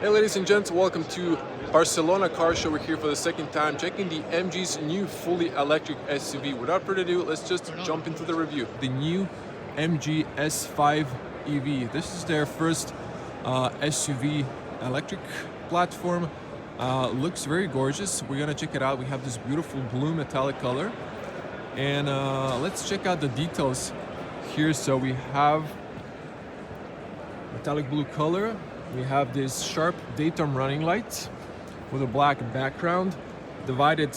Hey ladies and gents, welcome to Barcelona Car Show. We're here for the second time checking the MG's new fully electric SUV. Without further ado, let's just jump into the review. The new MG S5 EV. This is their first SUV electric platform. Looks very gorgeous. We're gonna check it out. We have this beautiful blue metallic color. And let's check out the details here. So we have metallic blue color. We have this sharp daytime running lights with a black background, divided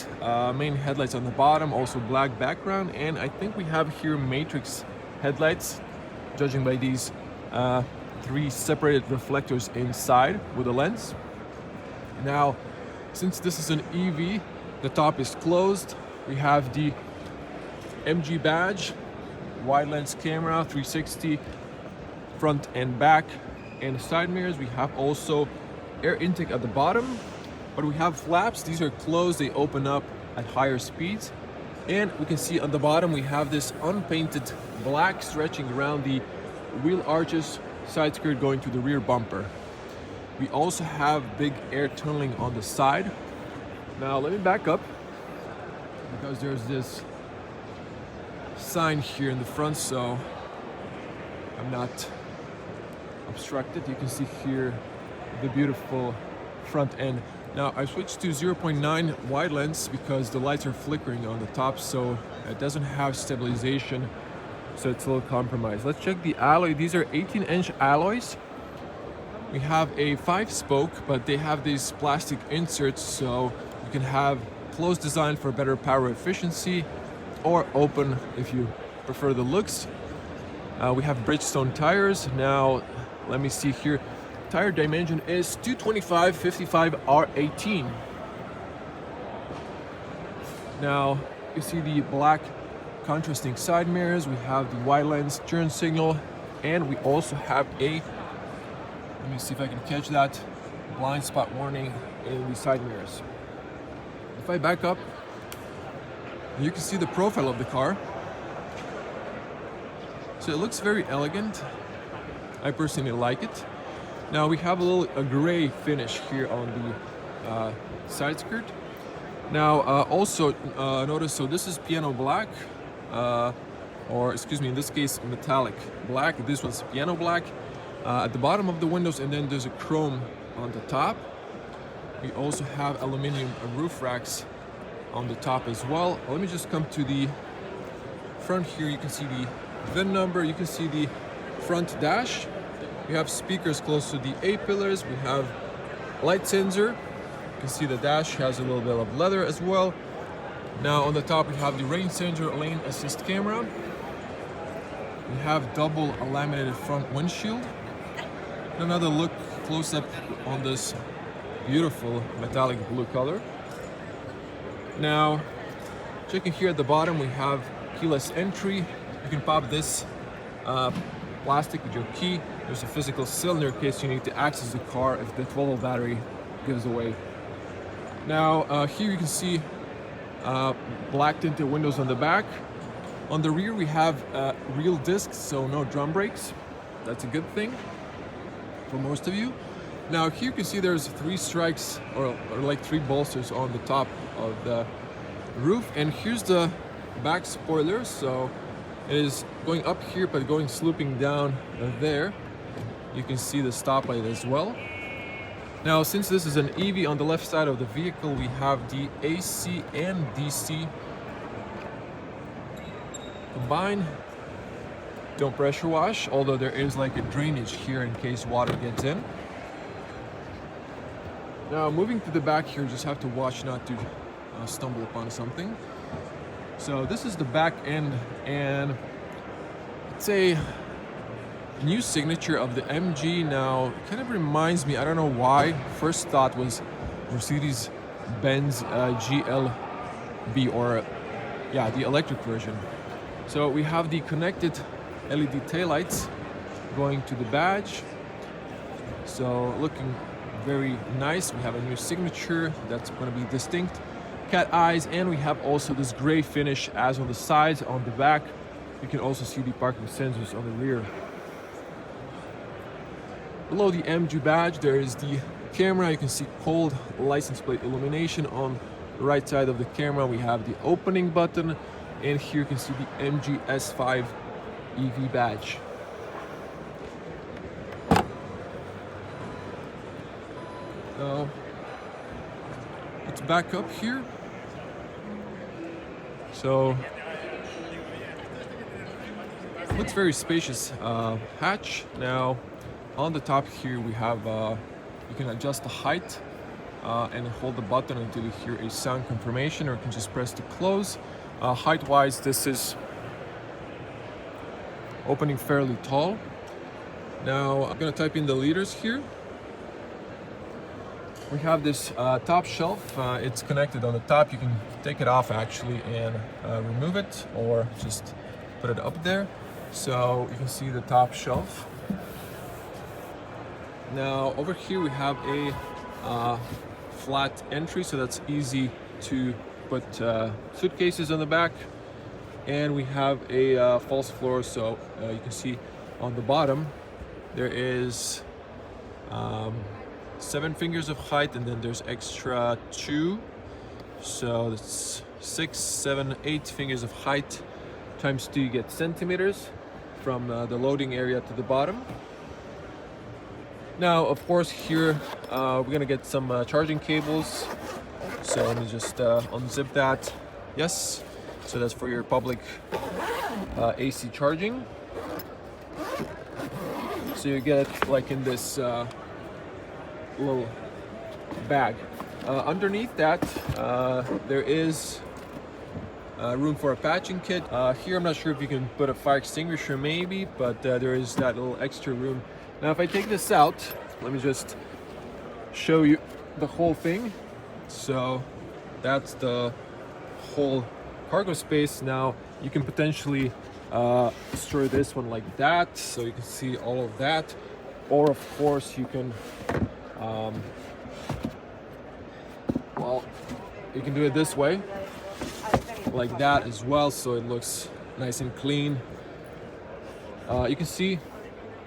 main headlights on the bottom, also black background, and I think we have here matrix headlights, judging by these three separated reflectors inside with a lens. Now, since this is an EV, the top is closed. We have the MG badge, wide lens camera, 360, front and back, and side mirrors. We have also air intake at the bottom, but we have flaps. These are closed, they open up at higher speeds. And we can see on the bottom we have this unpainted black stretching around the wheel arches, side skirt going to the rear bumper. We also have big air tunneling on the side. Now let me back up, because there's this sign here in the front, so I'm not obstructed. You can see here the beautiful front end. Now I switched to 0.9 wide lens because the lights are flickering on the top, so it doesn't have stabilization, so it's a little compromised. Let's check the alloy. These are 18-inch alloys. We have a 5-spoke, but they have these plastic inserts, so you can have closed design for better power efficiency, or open if you prefer the looks. We have Bridgestone tires. Now let me see here. Tire dimension is 225/55 R18. Now you see the black contrasting side mirrors. We have the wide lens turn signal, and we also have a, let me see if I can catch that, blind spot warning in the side mirrors. If I back up, you can see the profile of the car. So it looks very elegant. I personally like it. Now we have a gray finish here on the side skirt. Now also notice, so this is piano black, or excuse me, in this case metallic black. This was piano black at the bottom of the windows, and then there's a chrome on the top. We also have aluminum roof racks on the top as well. Let me just come to the front here. You can see the VIN number, you can see the front dash. We have speakers close to the A-pillars. We have light sensor. You can see the dash has a little bit of leather as well. Now on the top we have the rain sensor, lane assist camera. We have double laminated front windshield. Another look close up on this beautiful metallic blue color. Now checking here at the bottom, we have keyless entry. You can pop this plastic with your key. There's a physical cylinder in case you need to access the car if the 12-volt battery gives away. Now here you can see black tinted windows on the back. On the rear we have real discs, so no drum brakes. That's a good thing for most of you. Now here you can see there's 3 strikes or like 3 bolsters on the top of the roof, and here's the back spoiler. So it is going up here but going slooping down there. You can see the stoplight as well. Now since this is an EV, on the left side of the vehicle we have the AC and DC combined. Don't pressure wash, although there is like a drainage here in case water gets in. Now moving to the back here, just have to watch not to stumble upon something. So this is the back end, and it's a new signature of the MG. Now it kind of reminds me, I don't know why, first thought was Mercedes-Benz GLB, or yeah, the electric version. So we have the connected LED taillights going to the badge, so looking very nice. We have a new signature that's going to be distinct. Cat eyes, and we have also this gray finish as on the sides. On the back you can also see the parking sensors on the rear. Below the MG badge there is the camera, you can see cold license plate illumination on the right side of the camera. We have the opening button, and here you can see the MG4 EV badge. Now, let's back up here. So, looks very spacious hatch. Now, on the top here we have, you can adjust the height and hold the button until you hear a sound confirmation, or you can just press to close. Height-wise, this is opening fairly tall. Now, I'm gonna type in the liters here. We have this top shelf. It's connected on the top. You can take it off actually and remove it, or just put it up there. So you can see the top shelf. Now over here we have a flat entry, so that's easy to put suitcases on the back. And we have a false floor, so you can see on the bottom there is 7 fingers of height, and then there's extra 2, so that's 6, 7, 8 fingers of height times 2. You get centimeters from the loading area to the bottom. Now, of course, here we're gonna get some charging cables. So let me just unzip that. Yes, so that's for your public AC charging. So you get it like in this little bag. Underneath that, there is room for a patching kit. Here, I'm not sure if you can put a fire extinguisher, maybe, but there is that little extra room. Now, if I take this out, let me just show you the whole thing. So that's the whole cargo space. Now, you can potentially store this one like that, so you can see all of that. Or, of course, you can well, you can do it this way, like that as well, so it looks nice and clean. You can see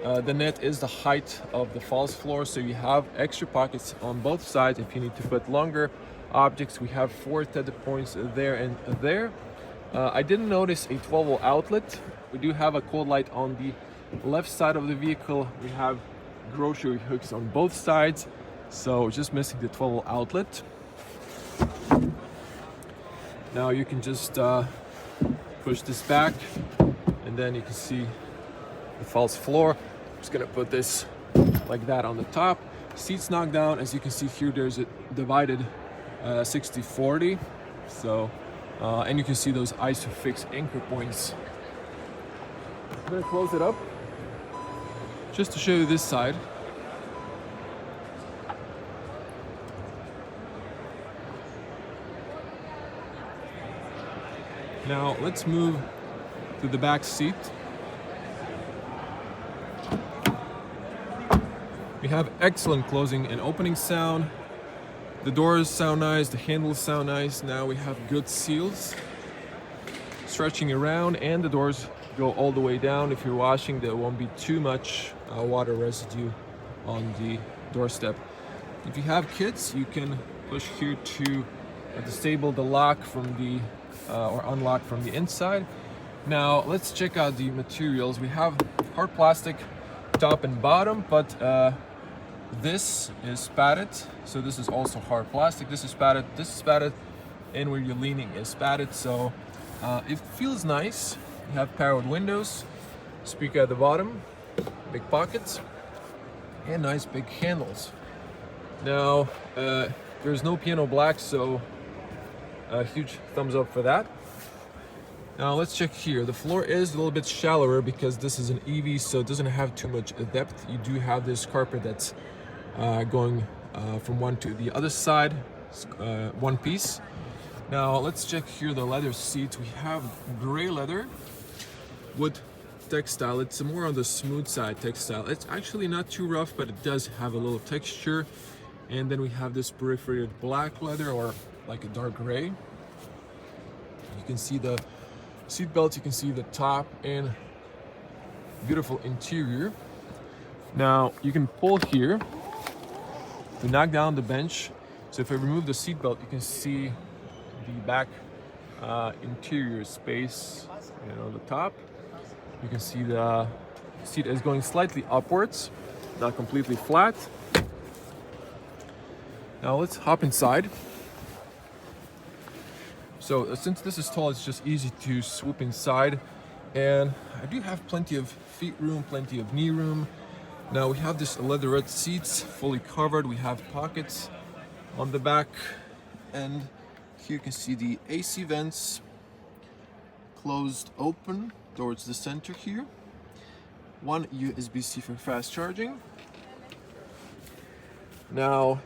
the net is the height of the false floor, so you have extra pockets on both sides if you need to put longer objects. We have 4 tether points there and there. I didn't notice a 12-volt outlet. We do have a cold light on the left side of the vehicle. We have grocery hooks on both sides, so just missing the 12-volt outlet. Now you can just push this back, and then you can see the false floor. I'm just gonna put this like that on the top. Seats knocked down. As you can see here, there's a divided 60-40. So, and you can see those ISOFIX anchor points. I'm gonna close it up just to show you this side. Now let's move to the back seat. We have excellent closing and opening sound. The doors sound nice, the handles sound nice. Now we have good seals stretching around, and the doors go all the way down. If you're washing, there won't be too much water residue on the doorstep. If you have kids, you can push here to disable the lock from the or unlock from the inside. Now let's check out the materials. We have hard plastic top and bottom, but this is padded, so this is also hard plastic. This is padded, and where you're leaning is padded, so it feels nice. You have powered windows, speaker at the bottom, big pockets, and nice big handles. Now there's no piano black, so a huge thumbs up for that. Now let's check here. The floor is a little bit shallower because this is an EV, so it doesn't have too much depth. You do have this carpet that's going from one to the other side, one piece. Now let's check here the leather seats. We have gray leather with textile. It's more on the smooth side textile. It's actually not too rough, but it does have a little texture. And then we have this perforated black leather, or like a dark gray. You can see the seat belt, you can see the top, and beautiful interior. Now you can pull here We knocked down the bench. So if I remove the seatbelt, you can see the back interior space, and on the top you can see the seat is going slightly upwards, not completely flat. Now let's hop inside. So since this is tall, it's just easy to swoop inside, and I do have plenty of feet room, plenty of knee room. Now we have this leatherette seats, fully covered. We have pockets on the back, and here you can see the AC vents closed open towards the center here. One USB-C for fast charging. Now,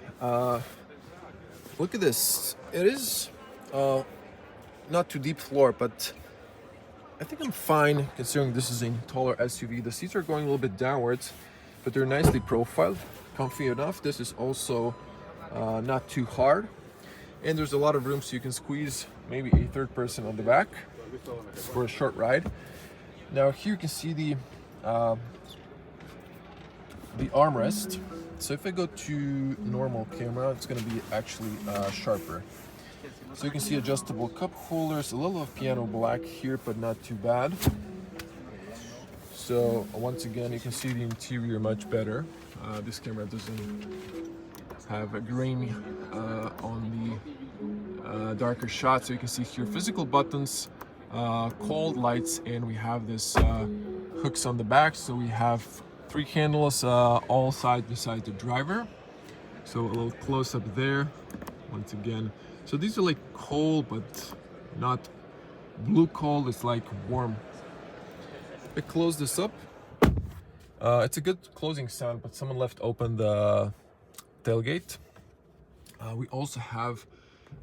look at this. It is not too deep floor, but I think I'm fine considering this is a taller SUV. The seats are going a little bit downwards, but they're nicely profiled, comfy enough. This is also not too hard, and there's a lot of room so you can squeeze maybe a third person on the back for a short ride. Now here you can see the armrest. So if I go to normal camera, it's going to be actually sharper. So you can see adjustable cup holders, a little of piano black here, but not too bad. So once again, you can see the interior much better. This camera doesn't have a grain on the darker shot. So you can see here physical buttons, cold lights, and we have this hooks on the back. So we have 3 handles all sides beside the driver. So a little close up there once again. So these are like cold, but not blue cold, it's like warm. I close this up. It's a good closing sound, but someone left open the tailgate. We also have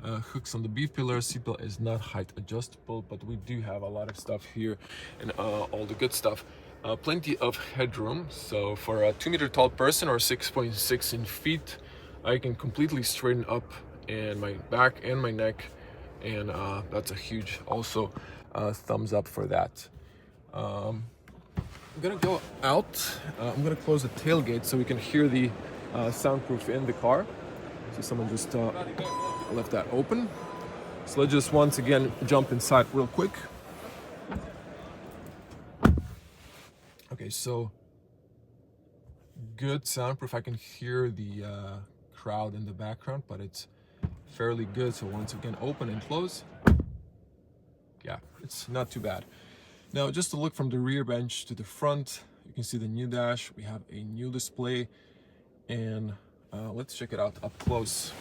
hooks on the B pillar. Seatbelt is not height adjustable, but we do have a lot of stuff here and all the good stuff. Plenty of headroom. So for a 2-meter tall person or 6.6 in feet, I can completely straighten up and my back and my neck, and that's a huge also thumbs up for that. I'm gonna go out. I'm gonna close the tailgate so we can hear the soundproof in the car. So someone just left that open. So let's just once again jump inside real quick. Okay, so good soundproof. I can hear the crowd in the background, but it's fairly good. So once again, open and close. Yeah, it's not too bad. Now, just to look from the rear bench to the front, you can see the new dash. We have a new display, and let's check it out up close.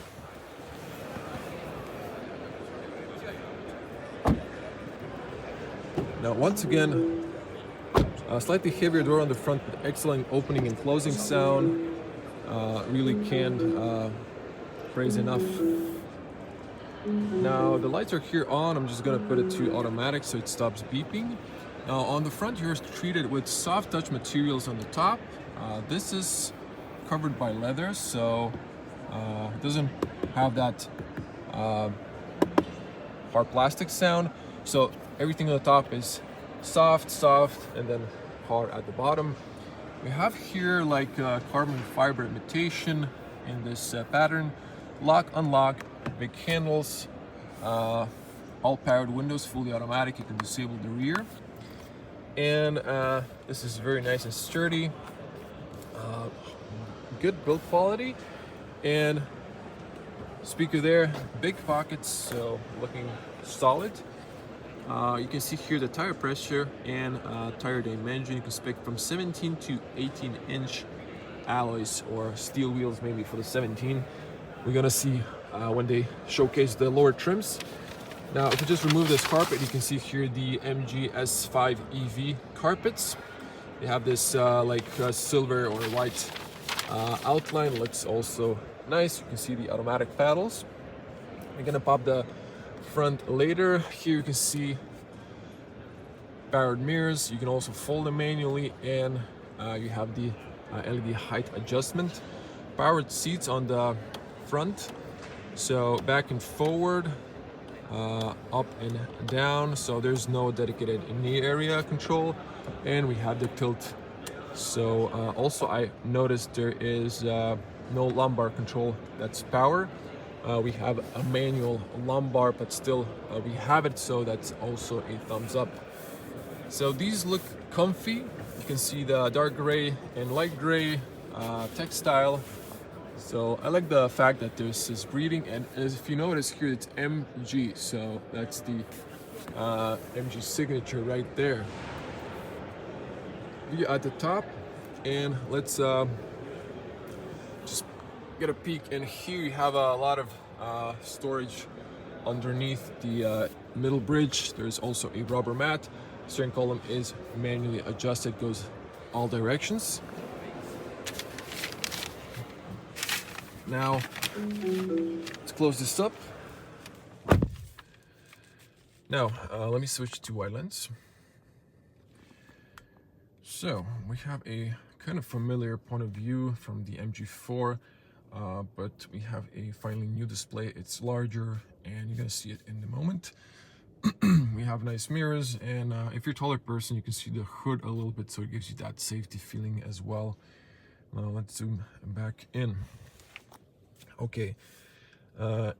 Now, once again, a slightly heavier door on the front, but excellent opening and closing sound. Really can't praise enough. Now the lights are here on. I'm just gonna put it to automatic so it stops beeping. Now on the front here is treated with soft touch materials on the top. This is covered by leather, so it doesn't have that hard plastic sound. So everything on the top is soft, and then hard at the bottom. We have here like carbon fiber imitation in this pattern. Lock, unlock, big handles, all powered windows, fully automatic. You can disable the rear, and this is very nice and sturdy. Good build quality, and speaker there, big pockets, so looking solid. You can see here the tire pressure and tire dimension. You can spec from 17 to 18-inch alloys or steel wheels, maybe for the 17. We're gonna see when they showcase the lower trims. Now, if you just remove this carpet, you can see here the MG4 EV carpets. They have this silver or white outline. Looks also nice. You can see the automatic paddles. We're gonna pop the front later. Here you can see powered mirrors. You can also fold them manually, and you have the LED height adjustment. Powered seats on the front, so back and forward, up and down, so there's no dedicated knee area control, and we have the tilt. So also I noticed there is no lumbar control, that's power. We have a manual lumbar, but still we have it, so that's also a thumbs up. So these look comfy. You can see the dark gray and light gray textile. So I like the fact that there's this breathing, and as if you notice here, it's MG, so that's the MG signature right there. View at the top, and let's just get a peek. And here you have a lot of storage underneath the middle bridge. There's also a rubber mat. Steering column is manually adjusted, goes all directions. Now, let's close this up. Now, let me switch to wide lens. So, we have a kind of familiar point of view from the MG4, but we have a finally new display. It's larger, and you're gonna see it in a moment. We have nice mirrors, and if you're a taller person, you can see the hood a little bit, so it gives you that safety feeling as well. Now, let's zoom back in. Okay,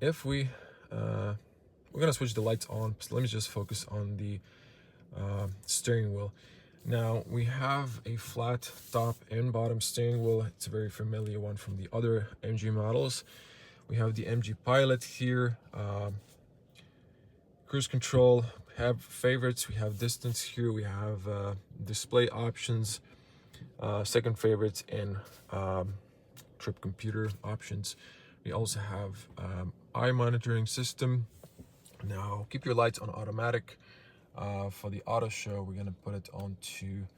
if we're gonna switch the lights on, so let me just focus on the steering wheel. Now we have a flat top and bottom steering wheel. It's a very familiar one from the other MG models. We have the MG Pilot here, cruise control, have favorites, we have distance here, we have display options, second favorites, and trip computer options. We also have eye monitoring system. Now keep your lights on automatic. For the auto show, we're gonna put it on to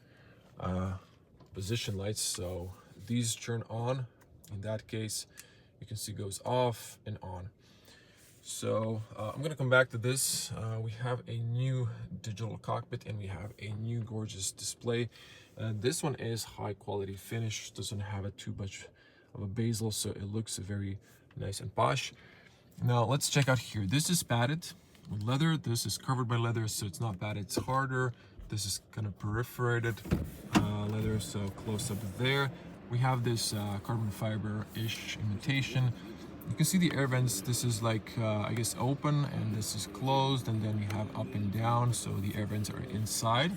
position lights, so these turn on. In that case, you can see goes off and on. So I'm gonna come back to this. We have a new digital cockpit, and we have a new gorgeous display. This one is high quality finish, doesn't have a too much of a bezel, so it looks very nice and posh. Now let's check out here. This is padded with leather. This is covered by leather, so it's not padded, it's harder. This is kind of perforated leather, so close up there. We have this carbon fiber-ish imitation. You can see the air vents. This is like, I guess, open, and this is closed, and then we have up and down, so the air vents are inside.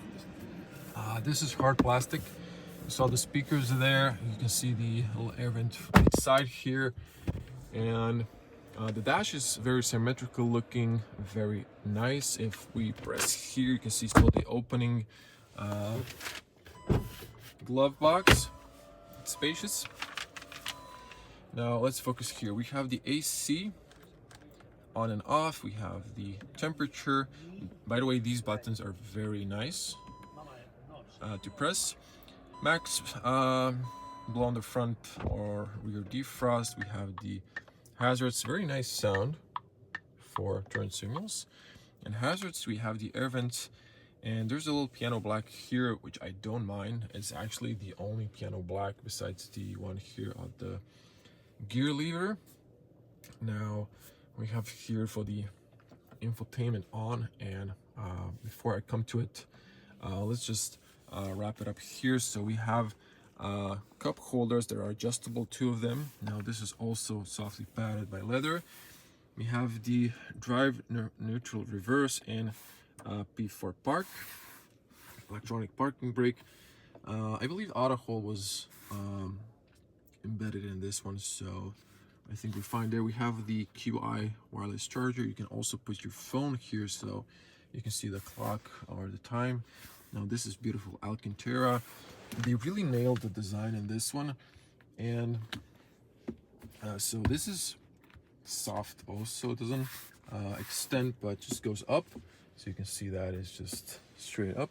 This is hard plastic. You saw the speakers there. You can see the little air vent inside here, and the dash is very symmetrical looking, very nice. If we press here, you can see still the opening glove box. It's spacious. Now let's focus here. We have the AC on and off. We have the temperature. By the way, these buttons are very nice to press. Max blow on the front or rear defrost. We have the hazards, very nice sound for turn signals. And hazards, we have the air vents, and there's a little piano black here, which I don't mind. It's actually the only piano black besides the one here on the gear lever. Now we have here for the infotainment on, and before I come to it, let's just wrap it up here. So we have cup holders that are adjustable, 2 of them. Now this is also softly padded by leather. We have the drive neutral reverse and P for park, electronic parking brake. I believe auto hold was embedded in this one, so I think we're fine there. We have the QI wireless charger. You can also put your phone here, so you can see the clock or the time. Now this is beautiful Alcantara. They really nailed the design in this one, and so this is soft also. It doesn't extend, but just goes up, so you can see that it's just straight up.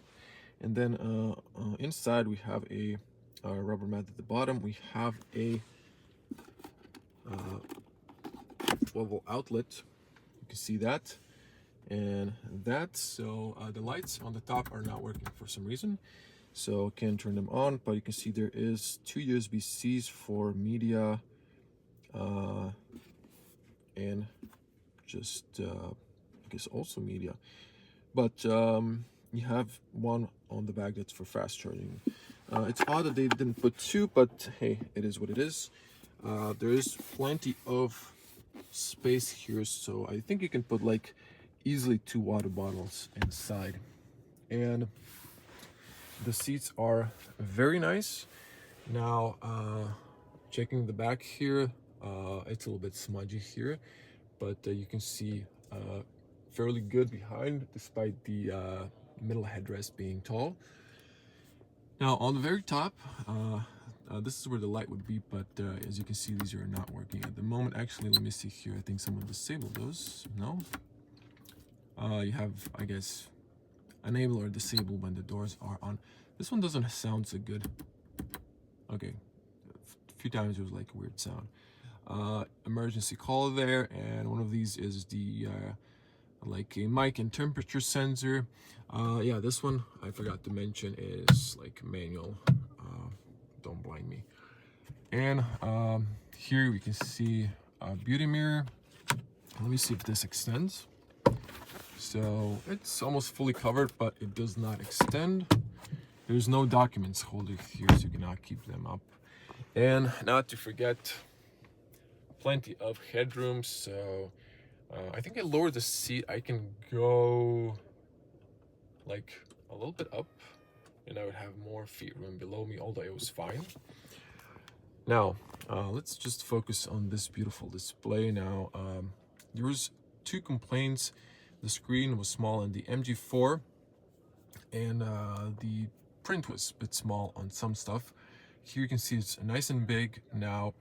And then inside we have a rubber mat at the bottom. We have a 12-volt outlet. You can see that, and that. So the lights on the top are not working for some reason, so can't turn them on. But you can see there is 2 USB-Cs for media and just I guess also media. But you have one on the back that's for fast charging. It's odd that they didn't put 2, but hey, it is what it is. There is plenty of space here, so I think you can put like easily 2 water bottles inside. And the seats are very nice. Now, checking the back here, it's a little bit smudgy here, but you can see fairly good behind, despite the middle headrest being tall. Now, on the very top, this is where the light would be, but as you can see, these are not working at the moment. Actually, let me see here. I think someone disabled those. No? You have, I guess, enable or disable when the doors are on. This one doesn't sound so good. Okay, a few times it was like a weird sound. Emergency call there, and one of these is the like a mic and temperature sensor. Yeah, this one I forgot to mention is like manual. Don't blind me. And here we can see a beauty mirror. Let me see if this extends. So it's almost fully covered, but it does not extend. There's no documents holder here, so you cannot keep them up. And not to forget, plenty of headroom. So I think I lowered the seat. I can go like a little bit up, and I would have more feet room below me, although it was fine. Now, let's just focus on this beautiful display. Now, there was 2 complaints. The screen was small in the MG4, and the print was a bit small on some stuff. Here you can see it's nice and big. Now,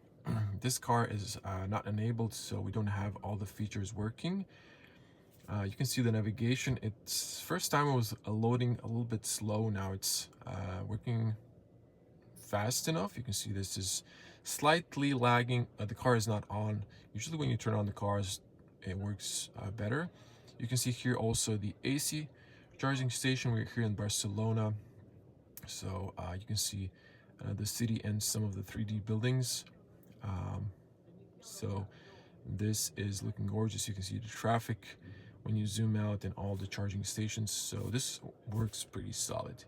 this car is not enabled, so we don't have all the features working. You can see the navigation. It's first time it was loading a little bit slow. Now it's working fast enough. You can see this is slightly lagging. The car is not on. Usually when you turn on the cars, it works better. You can see here also the AC charging station. We're here in Barcelona, so you can see the city and some of the 3D buildings. So this is looking gorgeous. You can see the traffic when you zoom out and all the charging stations. So this works pretty solid.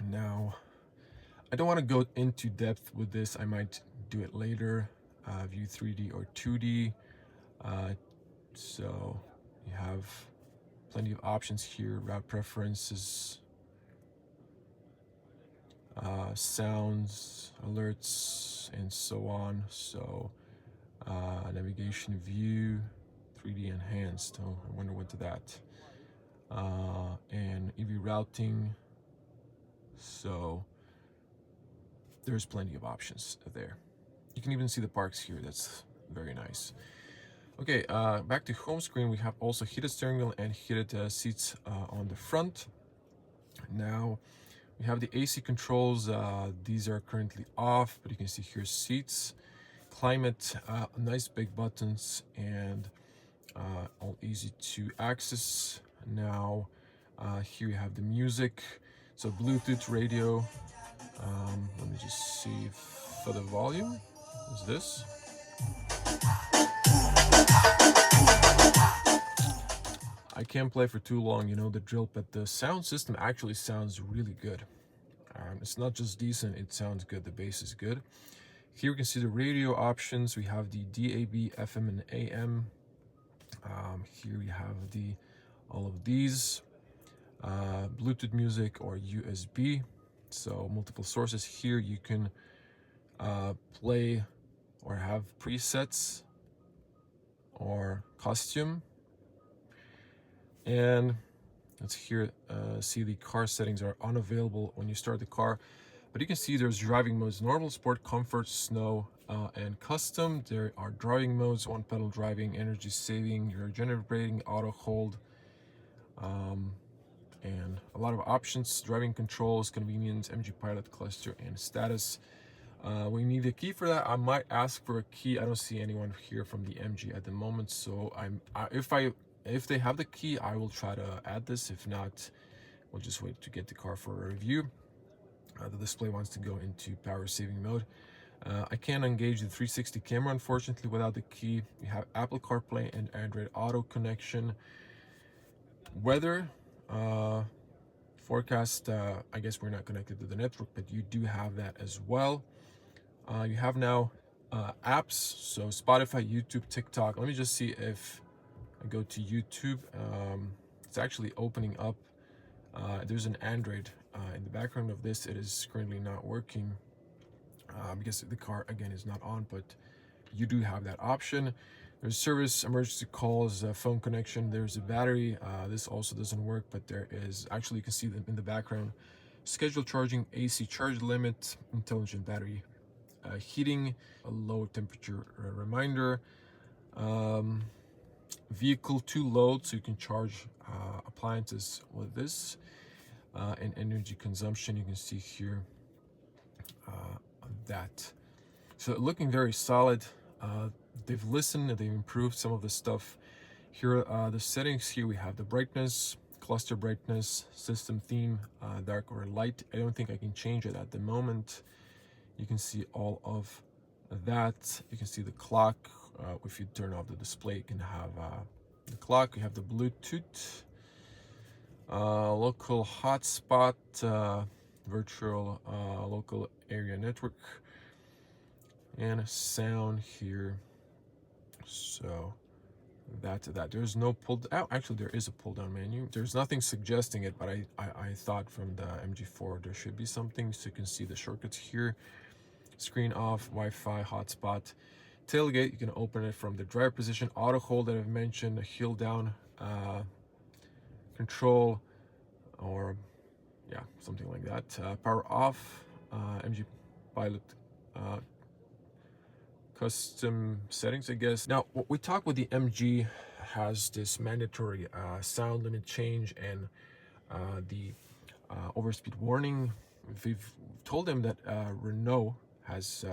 Now, I don't want to go into depth with this. I might do it later, view 3D or 2D. So you have plenty of options here, route preferences, sounds, alerts, and so on. So navigation view, 3D enhanced. Oh, I wonder what's that. And EV routing. So there's plenty of options there. You can even see the parks here. That's very nice. Okay, back to home screen. We have also heated steering wheel and heated seats on the front. Now we have the AC controls. These are currently off, but you can see here seats, climate, nice big buttons, and all easy to access. Now here you have the music, so Bluetooth radio. Let me just see for the volume. Is this? I can't play for too long, you know the drill, but the sound system actually sounds really good. It's not just decent, it sounds good. The bass is good. Here you can see the radio options. We have the DAB, FM, and AM. Here we have all of these, Bluetooth music or USB. So multiple sources here. You can play or have presets or custom. And let's here see the car settings are unavailable when you start the car, but you can see there's driving modes: normal, sport, comfort, snow, and custom. There are driving modes: 1 pedal driving, energy saving, regenerative braking, auto hold, and a lot of options: driving controls, convenience, MG Pilot cluster, and status. We need a key for that. I might ask for a key. I don't see anyone here from the MG at the moment, so if they have the key, I will try to add this. If not, we'll just wait to get the car for a review. The display wants to go into power saving mode. I can't engage the 360 camera, unfortunately, without the key. We have Apple CarPlay and Android Auto connection. Weather forecast. I guess we're not connected to the network, but you do have that as well. You have now apps, so Spotify, YouTube, TikTok. Let me just see if I go to YouTube. It's actually opening up. There's an Android in the background of this. It is currently not working because the car again is not on, but you do have that option. There's service, emergency calls, phone connection. There's a battery. This also doesn't work, but there is actually, you can see them in the background. Scheduled charging, AC charge limit, intelligent battery heating, a low temperature reminder, vehicle to load, so you can charge appliances with this, and energy consumption. You can see here that. So looking very solid. They've listened and they've improved some of the stuff. Here are the settings. Here we have the brightness, cluster brightness, system theme, dark or light. I don't think I can change it at the moment. You can see all of that. You can see the clock. If you turn off the display, you can have the clock. You have the Bluetooth, local hotspot, virtual local area network, and a sound here. So that's that. There's no pull. Oh, actually, there is a pull down menu. There's nothing suggesting it, but I thought from the MG4 there should be something. So you can see the shortcuts here. Screen off, Wi-Fi, hotspot, tailgate. You can open it from the driver position. Auto hold that I've mentioned. Heel down control, or yeah, something like that. Power off. MG Pilot. Custom settings, I guess. Now, what we talked with the MG has this mandatory sound limit change and the overspeed warning. We've told them that Renault has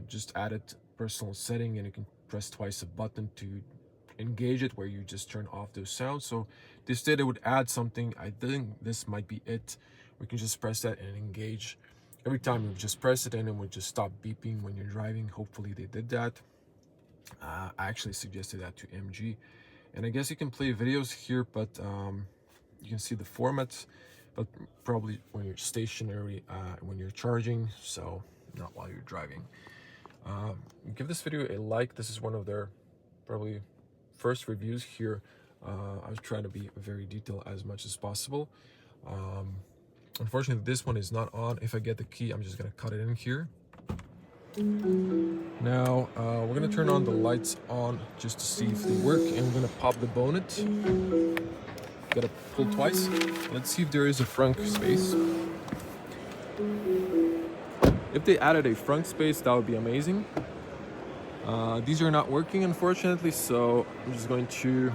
just added personal setting, and you can press twice a button to engage it, where you just turn off those sounds. So they said it would add something. I think this might be it. We can just press that and engage. Every time you just press it and it would just stop beeping when you're driving. Hopefully they did that. I actually suggested that to MG. And I guess you can play videos here, but you can see the formats, but probably when you're stationary, when you're charging, so not while you're driving. Give this video a like. This is one of their probably first reviews here. I was trying to be very detailed as much as possible. Unfortunately, this one is not on. If I get the key, I'm just gonna cut it in here. Now, we're gonna turn on the lights on just to see if they work, and we're gonna pop the bonnet. Gotta pull twice. Let's see if there is a front space. If they added a front space, that would be amazing. These are not working, unfortunately, so I'm just going to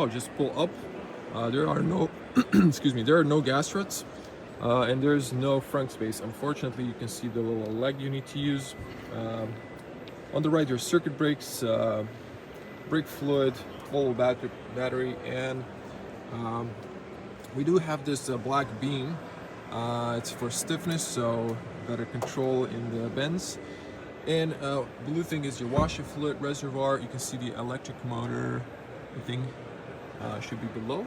just pull up. There are no excuse me, there are no gas struts, and there's no front space. Unfortunately, you can see the little leg you need to use. On the right, there's circuit brakes, brake fluid, full battery, and we do have this black beam. It's for stiffness, so better control in the bends. And blue thing is your washer fluid reservoir. You can see the electric motor thing should be below.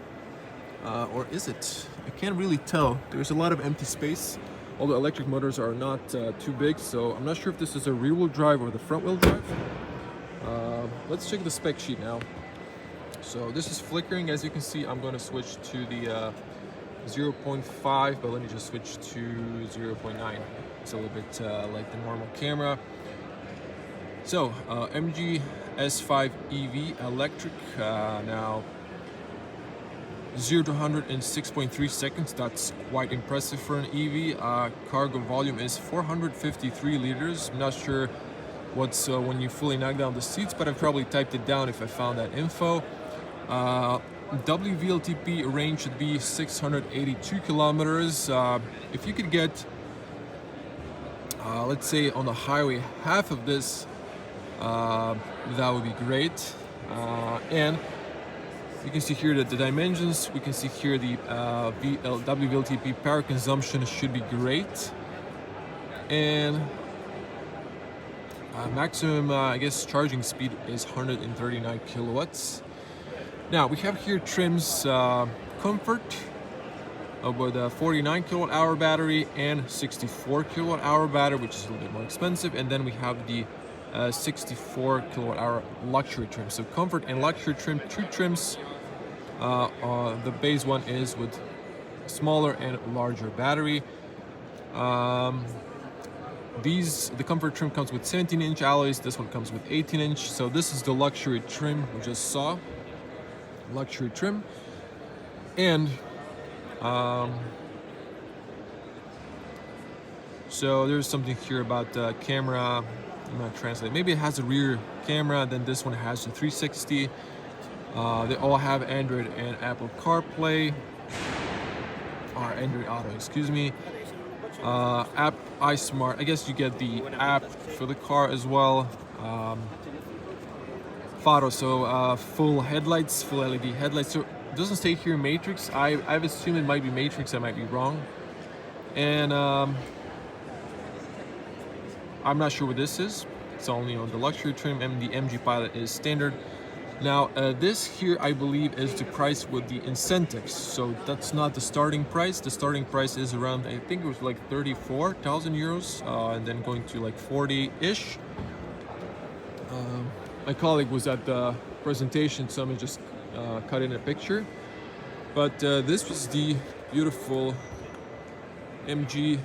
Or is it? I can't really tell. There's a lot of empty space. All the electric motors are not too big, so I'm not sure if this is a rear-wheel drive or the front-wheel drive. Let's check the spec sheet now. So this is flickering. As you can see, I'm going to switch to the 0.5, but let me just switch to 0.9. It's a little bit like the normal camera. So MG S5 EV electric, now 0 to 100 in 6.3 seconds. That's quite impressive for an EV. Cargo volume is 453 liters. I'm not sure what's when you fully knock down the seats, but I've probably typed it down if I found that info. WLTP range should be 682 kilometers. If you could get, let's say on the highway, half of this, that would be great. And you can see here that the dimensions, we can see here the WLTP power consumption should be great. And maximum, I guess, charging speed is 139 kilowatts. Now we have here trims comfort with a 49 kilowatt hour battery and 64 kilowatt hour battery, which is a little bit more expensive. And then we have the 64 kilowatt hour luxury trim. So comfort and luxury trim, two trims. The base one is with smaller and larger battery. The comfort trim comes with 17-inch alloys. This one comes with 18-inch. So this is the luxury trim we just saw. Luxury trim. And so there's something here about the camera. I'm gonna translate. Maybe it has a rear camera. Then this one has a 360. They all have Android and Apple CarPlay, or Android Auto, excuse me. App iSmart. I guess you get the app for the car as well. Photo, so full headlights, full LED headlights. So it doesn't say here Matrix. I've assumed it might be Matrix. I might be wrong. And I'm not sure what this is. It's only on the luxury trim, and the MG Pilot is standard. Now this here I believe is the price with the incentives, so that's not the starting price. The starting price is around, I think it was like 34,000 euros, and then going to like 40-ish. My colleague was at the presentation, so I'm just cut in a picture. But this was the beautiful MG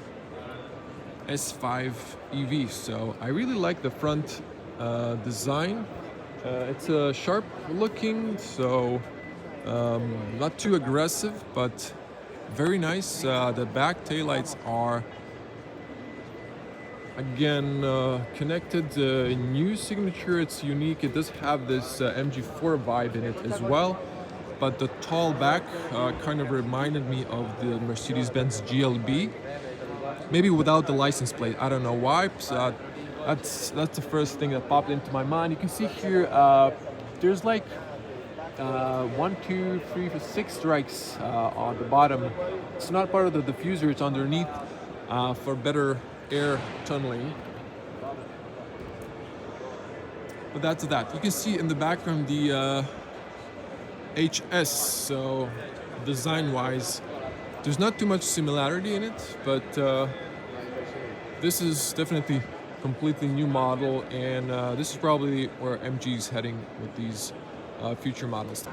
S5 EV. So I really like the front design. It's sharp looking, so not too aggressive, but very nice. The back taillights are again connected. New signature, it's unique. It does have this MG4 vibe in it as well, but the tall back kind of reminded me of the Mercedes-Benz GLB, maybe without the license plate. I don't know why. That's the first thing that popped into my mind. You can see here there's like 1, 2, 3, 4, 6 strikes on the bottom. It's not part of the diffuser, it's underneath for better air tunneling. But that's that. You can see in the background the HS, so design wise there's not too much similarity in it, but this is definitely completely new model, and this is probably where MG is heading with these future models.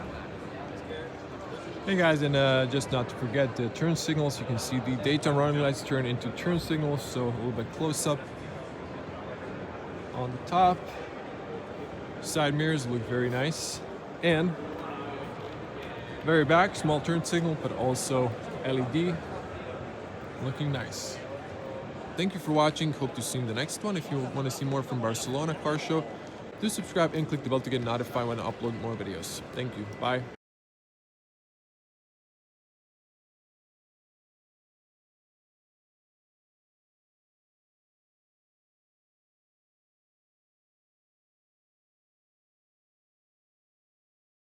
Hey guys, and just not to forget the turn signals. You can see the daytime running lights turn into turn signals, so a little bit close up. On the top, side mirrors look very nice, and very back, small turn signal, but also LED, looking nice. Thank you for watching. Hope to see you in the next one. If you want to see more from Barcelona Car Show, do subscribe and click the bell to get notified when I upload more videos. Thank you. Bye.